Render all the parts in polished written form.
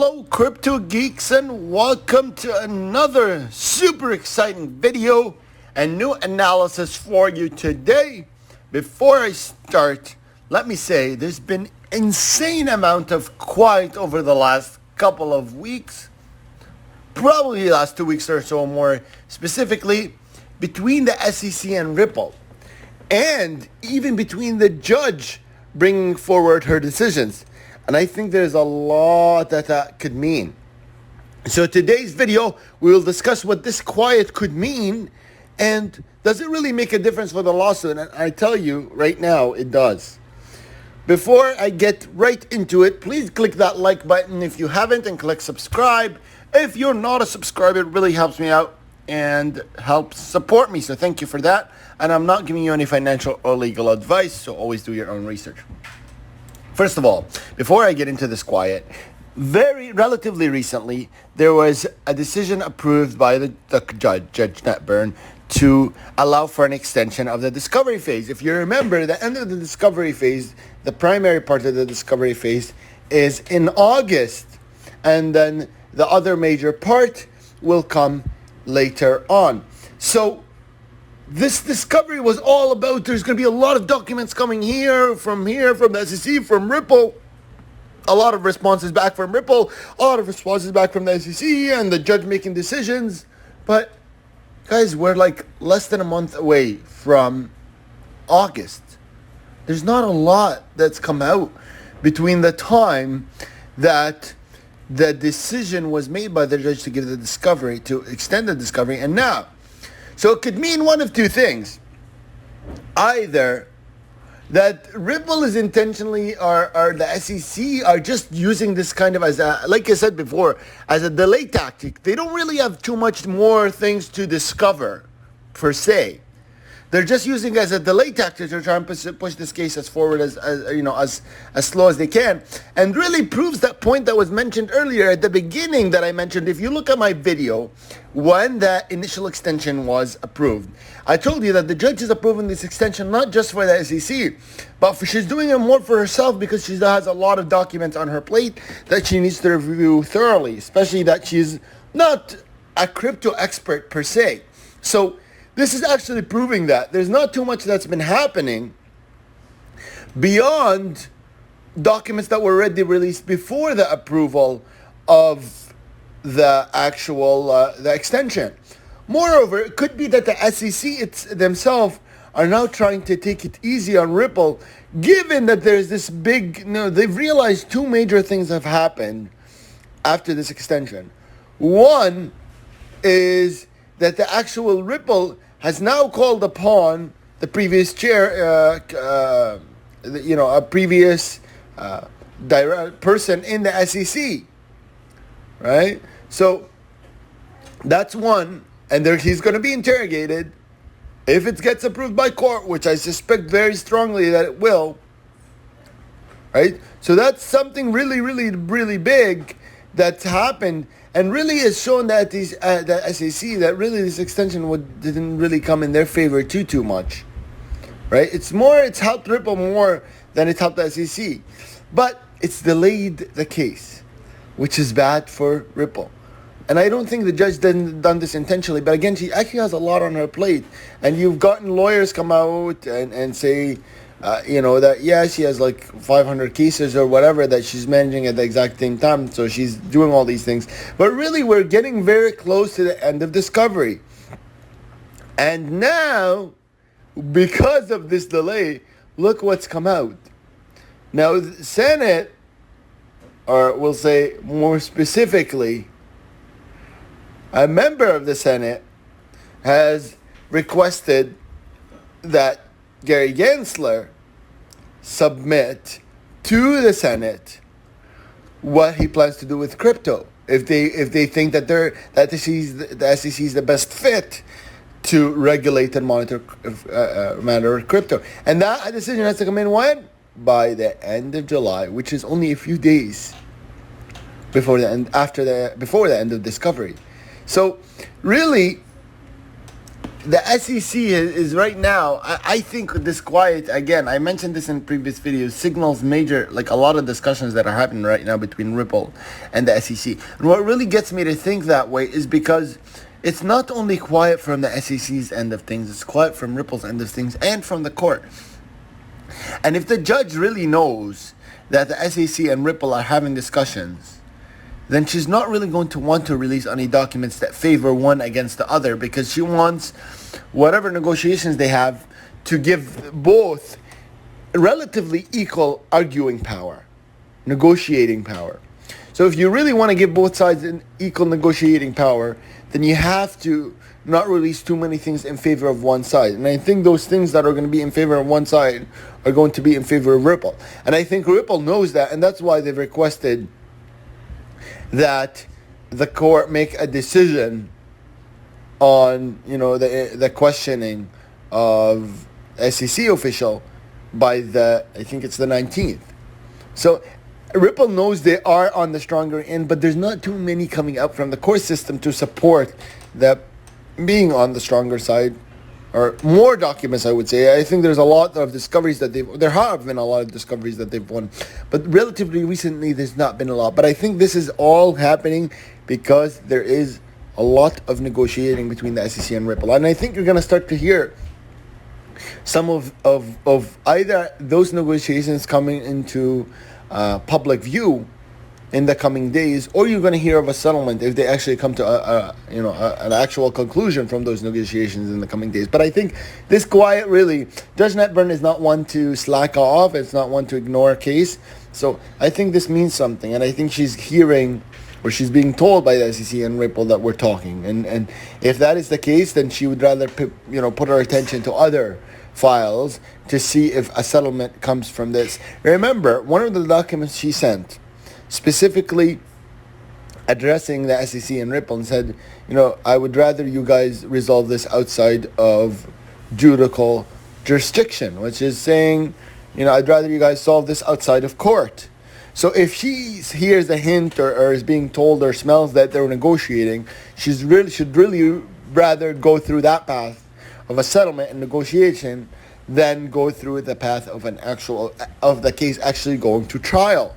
Hello crypto geeks, and welcome to another super exciting video and new analysis for you today. Before I start, let me say there's been insane amount of quiet over the last couple of weeks, probably the last 2 weeks or so, more specifically between the SEC and Ripple, and even between the judge bringing forward her decisions. And I think there's a lot that could mean. So today's video, we will discuss what this quiet could mean, and does it really make a difference for the lawsuit? And I tell you right now, it does. Before I get right into it, please click that like button if you haven't, and click subscribe. If you're not a subscriber, it really helps me out and helps support me. So thank you for that. And I'm not giving you any financial or legal advice, so always do your own research. First of all, before I get into this quiet, relatively recently, there was a decision approved by the Judge Netburn, to allow for an extension of the discovery phase. If you remember, the end of the discovery phase, the primary part of the discovery phase, is in August, and then the other major part will come later on. So this discovery was all about, there's going to be a lot of documents coming from the SEC, from Ripple, a lot of responses back from Ripple, a lot of responses back from the SEC, and the judge making decisions. But guys, we're like less than a month away from August. There's not a lot that's come out between the time that the decision was made by the judge to give the discovery, to extend the discovery, and now. So it could mean one of two things. Either that Ripple is intentionally, or the SEC are just using this kind of, as a, like I said before, as a delay tactic. They don't really have too much more things to discover, per se. They're just using it as a delay tactic to try and push this case as forward as slow as they can, and really proves that point that was mentioned earlier at the beginning that I mentioned. If you look at my video, when that initial extension was approved, I told you that the judge is approving this extension not just for the SEC, but she's doing it more for herself, because she has a lot of documents on her plate that she needs to review thoroughly, especially that she's not a crypto expert per se. So this is actually proving that there's not too much that's been happening beyond documents that were already released before the approval of the actual the extension. Moreover, it could be that the SEC themselves are now trying to take it easy on Ripple, given that there's this big, they've realized two major things have happened after this extension. One is that the actual Ripple has now called upon the previous chair, a previous person in the SEC, right? So that's one, and he's going to be interrogated if it gets approved by court, which I suspect very strongly that it will, right? So that's something really, really, really big that's happened, and really has shown that the SEC, that really this extension didn't really come in their favor too much, right? It's helped Ripple more than it's helped the SEC, but it's delayed the case, which is bad for Ripple. And I don't think the judge done this intentionally, but again, she actually has a lot on her plate, and you've gotten lawyers come out and say, that she has like 500 cases or whatever that she's managing at the exact same time, so she's doing all these things. But really, we're getting very close to the end of discovery. And now, because of this delay, look what's come out. Now, the Senate, or we'll say more specifically, a member of the Senate has requested that Gary Gensler submit to the Senate what he plans to do with crypto. If they think that the SEC is the best fit to regulate and monitor crypto, and that decision has to come in when? By the end of July, which is only a few days before the end of discovery. So really, the SEC is right now, I think this quiet, again, I mentioned this in previous videos, signals major, like a lot of discussions that are happening right now between Ripple and the SEC. And what really gets me to think that way is because it's not only quiet from the SEC's end of things, it's quiet from Ripple's end of things and from the court. And if the judge really knows that the SEC and Ripple are having discussions, then she's not really going to want to release any documents that favor one against the other, because she wants whatever negotiations they have to give both relatively equal arguing power, negotiating power. So if you really want to give both sides an equal negotiating power, then you have to not release too many things in favor of one side. And I think those things that are going to be in favor of one side are going to be in favor of Ripple. And I think Ripple knows that, and that's why they've requested that the court make a decision on, the questioning of SEC official by I think it's the 19th. So Ripple knows they are on the stronger end, but there's not too many coming out from the court system to support that being on the stronger side, or more documents, I would say. I think there's a lot of discoveries that there have been a lot of discoveries that they've won, but relatively recently there's not been a lot. But I think this is all happening because there is a lot of negotiating between the SEC and Ripple, and I think you're going to start to hear some of either those negotiations coming into public view in the coming days, or you're going to hear of a settlement if they actually come to an actual conclusion from those negotiations in the coming days. But I think this quiet, really, Judge Netburn is not one to slack off. It's not one to ignore a case. So I think this means something, and I think she's hearing, or she's being told by the SEC and Ripple that we're talking. And if that is the case, then she would rather put her attention to other files to see if a settlement comes from this. Remember, one of the documents she sent specifically addressing the SEC and Ripple and said, I would rather you guys resolve this outside of judicial jurisdiction, which is saying, I'd rather you guys solve this outside of court. So if she hears a hint or is being told or smells that they're negotiating, should really rather go through that path of a settlement and negotiation than go through the path of the case actually going to trial,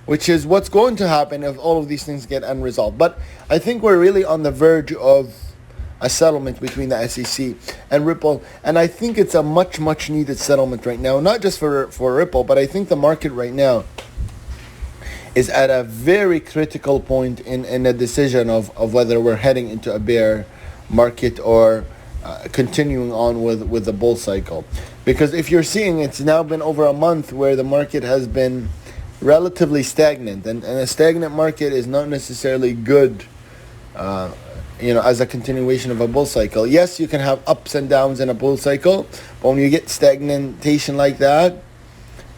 which is what's going to happen if all of these things get unresolved. But I think we're really on the verge of a settlement between the SEC and Ripple, and I think it's a much, much needed settlement right now, not just for Ripple, but I think the market right now is at a very critical point in a decision of whether we're heading into a bear market or continuing on with the bull cycle. Because if you're seeing, it's now been over a month where the market has been relatively stagnant, and a stagnant market is not necessarily good as a continuation of a bull cycle. Yes, you can have ups and downs in a bull cycle, but when you get stagnation like that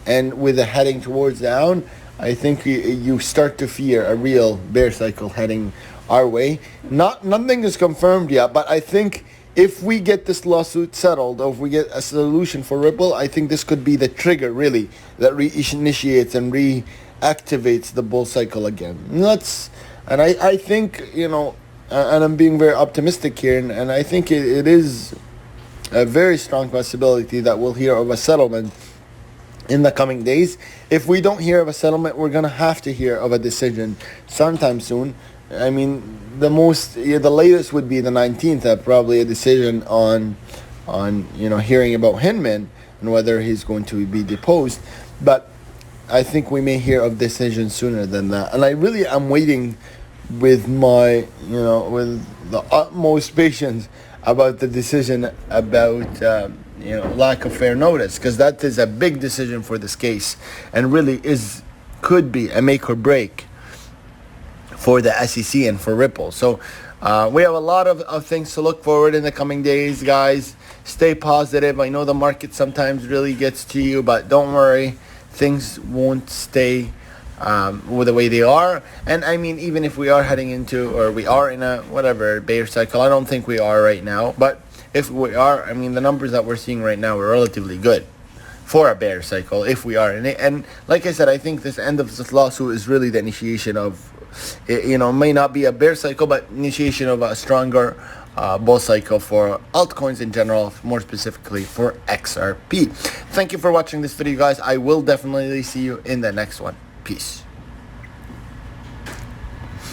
and with a heading towards down, I think you start to fear a real bear cycle heading our way. Nothing is confirmed yet, but I think if we get this lawsuit settled, or if we get a solution for Ripple, I think this could be the trigger, really, that reinitiates and reactivates the bull cycle again. And I think, and I'm being very optimistic here, and I think it is a very strong possibility that we'll hear of a settlement in the coming days. If we don't hear of a settlement, we're going to have to hear of a decision sometime soon. I mean, the latest would be the 19th, probably a decision on hearing about Hinman and whether he's going to be deposed. But I think we may hear of decision sooner than that. And I really am waiting with with the utmost patience about the decision about lack of fair notice, because that is a big decision for this case and really could be a make or break for the SEC and for Ripple. So we have a lot of things to look forward in the coming days, guys. Stay positive. I know the market sometimes really gets to you, but don't worry. Things won't stay with the way they are. And I mean, even if we are heading into, or we are in a bear cycle, I don't think we are right now. But if we are, I mean, the numbers that we're seeing right now are relatively good for a bear cycle, if we are in it. And like I said, I think this end of this lawsuit is really the initiation of, may not be a bear cycle, but initiation of a stronger bull cycle for altcoins in general, more specifically for XRP. Thank you for watching this video, guys. I will definitely see you in the next one. Peace.